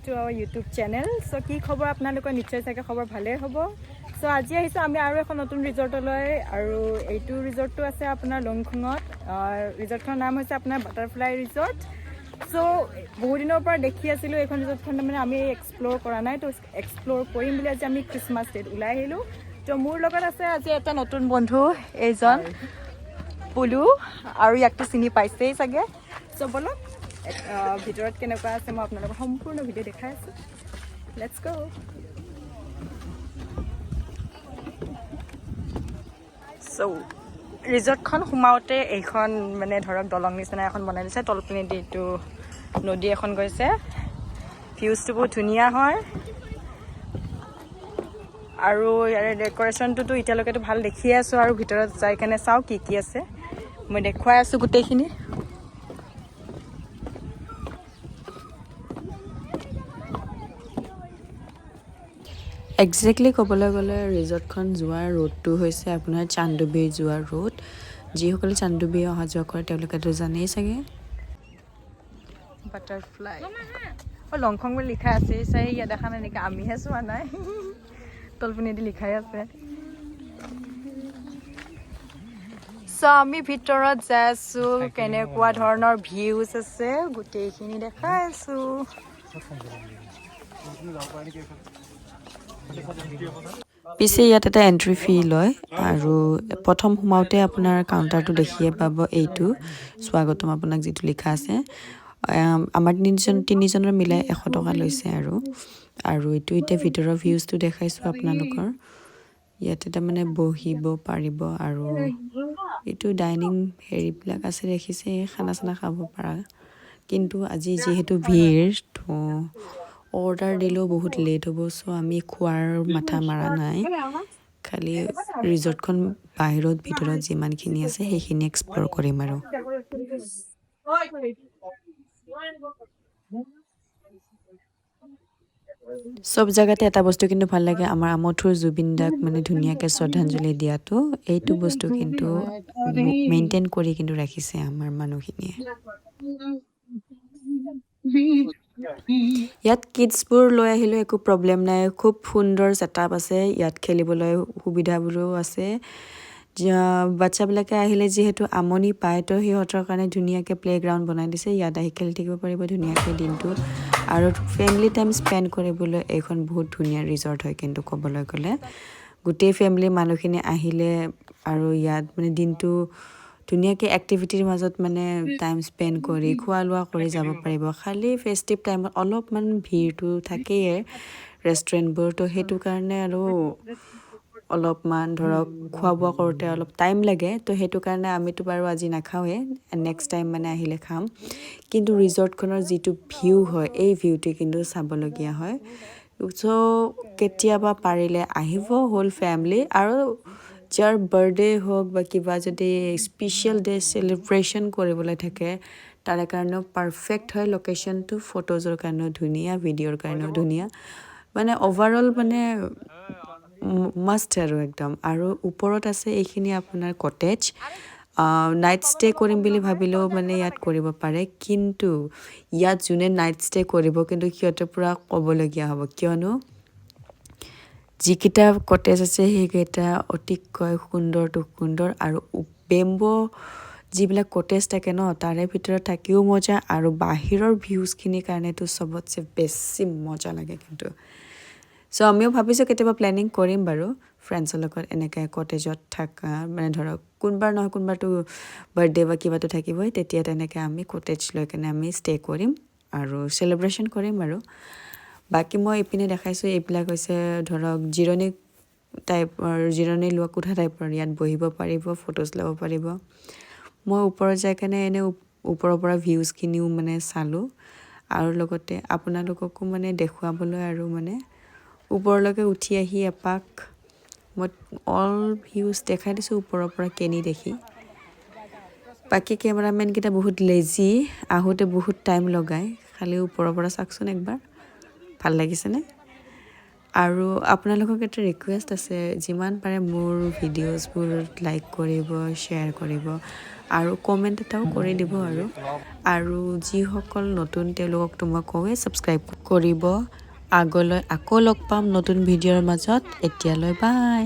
to our YouTube channel. So কি খবৰ আপোনালোকৰ নিশ্চয় চাগে খবৰ ভালে হ'ব. So আজি আহিছো আমি আৰু এখন নতুন ৰিজৰ্টলৈ আৰু এইটো ৰিজৰ্টটো আছে আপোনাৰ লংখুঙত. ৰিজৰ্টখনৰ নাম হৈছে আপোনাৰ বাটাৰফ্লাই ৰিজৰ্ট. So বহু দিনৰ পৰা দেখি আছিলো এইখন ৰিজৰ্টখন মানে আমি এক্সপ্লোৰ কৰা নাই, তো এক্সপ্লোৰ কৰিম বুলি আজি আমি ক্ৰিছমাছ ডেত ওলাই আহিলো. তো মোৰ লগত আছে আজি এটা নতুন বন্ধু এইজন পুলু, আৰু ইয়াকটো চিনি পাইছেই চাগে. So বলক ভিতৰত কেনেকুৱা আছে মই আপোনালোকক সম্পূৰ্ণ ভিডিঅ' দেখাই আছোঁ. লেটছ গো. চ' ৰিজৰ্টখন সোমাওঁতে এইখন মানে ধৰক দলং নিচিনা এখন বনাই দিছে, তলপিনেদি এইটো নদী এখন গৈছে. ভিউজটো বহুত ধুনীয়া হয় আৰু ইয়াৰে ডেক'ৰেশ্যনটোতো এতিয়ালৈকেতো ভাল দেখিয়ে আছোঁ, আৰু ভিতৰত যাই কেনে চাওঁ কি কি আছে মই দেখুৱাই আছোঁ গোটেইখিনি. একজেক্টলি ক'বলৈ গ'লে ৰিজৰ্টখন যোৱাৰ ৰোডটো হৈছে আপোনাৰ চান্দুবী যোৱাৰ ৰোড. যিসকলে চান্দুবী অহা যোৱা কৰে তেওঁলোকেতো জানেই চাগে. বাটাৰফ্লাই লংখং বুলি লিখা আছে, চাই ইয়াত দেখা নাই নেকি? আমিহে চোৱা নাই, তলপিনেদি লিখাই আছে. চ' আমি ভিতৰত যাই আছোঁ, কেনেকুৱা ধৰণৰ ভিউজ আছে গোটেইখিনি দেখাই আছোঁ. পিছে ইয়াত এটা এণ্ট্ৰি ফি লয়, আৰু প্ৰথম সোমাওঁতে আপোনাৰ কাউণ্টাৰটো দেখিয়ে পাব এইটো স্বাগতম আপোনাক যিটো লিখা আছে. আমাৰ তিনিজনৰ মিলাই 100 টকা লৈছে আৰু এইটো এতিয়া ভিতৰৰ ভিউজটো দেখাইছোঁ আপোনালোকৰ. ইয়াতে তাৰমানে বহিব পাৰিব, আৰু এইটো ডাইনিং হেৰিবিলাক আছে দেখিছে, খানা চানা খাব পৰা. কিন্তু আজি যিহেতু ভিৰ, তো অৰ্ডাৰ দিলেও বহুত লেট হ'ব, চ' আমি খোৱাৰ মাথা মাৰা নাই. খালি ৰিজৰ্টখন বাহিৰত ভিতৰত যিমানখিনি আছে সেইখিনি এক্সপ্ল'ৰ কৰিম আৰু. চব জেগাতে এটা বস্তু কিন্তু ভাল লাগে, আমাৰ আমঠুৰ জুবিন দাক মানে ধুনীয়াকৈ শ্ৰদ্ধাঞ্জলি দিয়াটো. এইটো বস্তু কিন্তু মেইনটেইন কৰি কিন্তু ৰাখিছে আমাৰ মানুহখিনিয়ে. ইয়াত কিডছবোৰ লৈ আহিলেও একো প্ৰব্লেম নাই, খুব সুন্দৰ ছেটআপ আছে ইয়াত, খেলিবলৈ সুবিধাবোৰো আছে. বাচ্ছাবিলাকে আহিলে যিহেতু আমনি পায়, তো সিহঁতৰ কাৰণে ধুনীয়াকৈ প্লে'গ্ৰাউণ্ড বনাই দিছে, ইয়াত আহি খেলি থাকিব পাৰিব ধুনীয়াকৈ দিনটো. আৰু ফেমিলি টাইম স্পেণ্ড কৰিবলৈ এইখন বহুত ধুনীয়া ৰিজৰ্ট হয় কিন্তু ক'বলৈ গ'লে. গোটেই ফেমিলিৰ মানুহখিনি আহিলে আৰু ইয়াত মানে দিনটো ধুনীয়াকৈ এক্টিভিটিৰ মাজত মানে টাইম স্পেণ্ড কৰি খোৱা লোৱা কৰি যাব পাৰিব. খালি ফেষ্টিভ টাইমত অলপমান ভিৰটো থাকেই ৰেষ্টুৰেণ্টবোৰ, তো সেইটো কাৰণে আৰু অলপমান ধৰক খোৱা বোৱা কৰোঁতে অলপ টাইম লাগে, তো সেইটো কাৰণে আমিতো বাৰু আজি নাখাওঁৱেই, নেক্সট টাইম মানে আহিলে খাম. কিন্তু ৰিজৰ্টখনৰ যিটো ভিউ হয়, এই ভিউটো কিন্তু চাবলগীয়া হয়. চ' কেতিয়াবা পাৰিলে আহিব হোল ফেমিলি, আৰু যাৰ বাৰ্থডে হওক বা কিবা যদি স্পেচিয়েল ডে চেলিব্ৰেশ্যন কৰিবলৈ থাকে তাৰে কাৰণেও পাৰফেক্ট হয় লোকেশ্যনটো. ফটোজৰ কাৰণেও ধুনীয়া, ভিডিঅ'ৰ কাৰণেও ধুনীয়া, মানে অভাৰঅল মানে মাষ্ট আৰু একদম. আৰু ওপৰত আছে এইখিনি আপোনাৰ কটেজ. নাইট ষ্টে' কৰিম বুলি ভাবিলেও মানে ইয়াত কৰিব পাৰে, কিন্তু ইয়াত যোনে নাইট ষ্টে' কৰিব কিন্তু সিহঁতে পূৰা ক'বলগীয়া হ'ব, কিয়নো যিকেইটা কটেজ আছে সেইকেইটা অতিকৈ সুন্দৰটো সুন্দৰ, আৰু বেম্বো যিবিলাক কটেজ থাকে ন, তাৰে ভিতৰত থাকিও মজা, আৰু বাহিৰৰ ভিউজখিনিৰ কাৰণেতো চবতছে বেছি মজা লাগে কিন্তু. চ' আমিও ভাবিছোঁ কেতিয়াবা প্লেনিং কৰিম বাৰু ফ্ৰেণ্ডছৰ লগত এনেকৈ কটেজত থকা, মানে ধৰক কোনবাৰ নহয় কোনবাৰতো বাৰ্থডে বা কিবাটো থাকিবই, তেতিয়া তেনেকৈ আমি কটেজ লৈ কেনে আমি ষ্টে' কৰিম আৰু চেলিব্ৰেশ্যন কৰিম আৰু. বাকী মই এইপিনে দেখাইছোঁ, এইবিলাক হৈছে ধৰক জিৰণি টাইপৰ, জিৰণি লোৱা কোঠা টাইপৰ. ইয়াত বহিব পাৰিব, ফটোজ ল'ব পাৰিব. মই ওপৰত যাই কেনে এনেই ওপৰৰ পৰা ভিউজখিনিও মানে চালোঁ, আৰু লগতে আপোনালোককো মানে দেখুৱাবলৈ আৰু মানে ওপৰলৈকে উঠি আহি এপাক মই অল ভিউজ দেখাই দিছোঁ ওপৰৰ পৰা কেনি দেখি. বাকী কেমেৰামেনকেইটা বহুত লেজি, আহোঁতে বহুত টাইম লগায়, খালি ওপৰৰ পৰা চাওকচোন একবাৰ, ভাল লাগিছেনে? আৰু আপোনালোকক এটা ৰিকুৱেষ্ট আছে যিমান পাৰে মোৰ ভিডিঅ'জবোৰ লাইক কৰিব শ্বেয়াৰ কৰিব আৰু কমেণ্ট এটাও কৰি দিব আৰু যিসকল নতুন তেওঁলোককতো মই কওঁৱেই ছাবস্ক্ৰাইব কৰিব আগলৈ আকৌ লগ পাম নতুন ভিডিঅ'ৰ মাজত এতিয়ালৈ বাই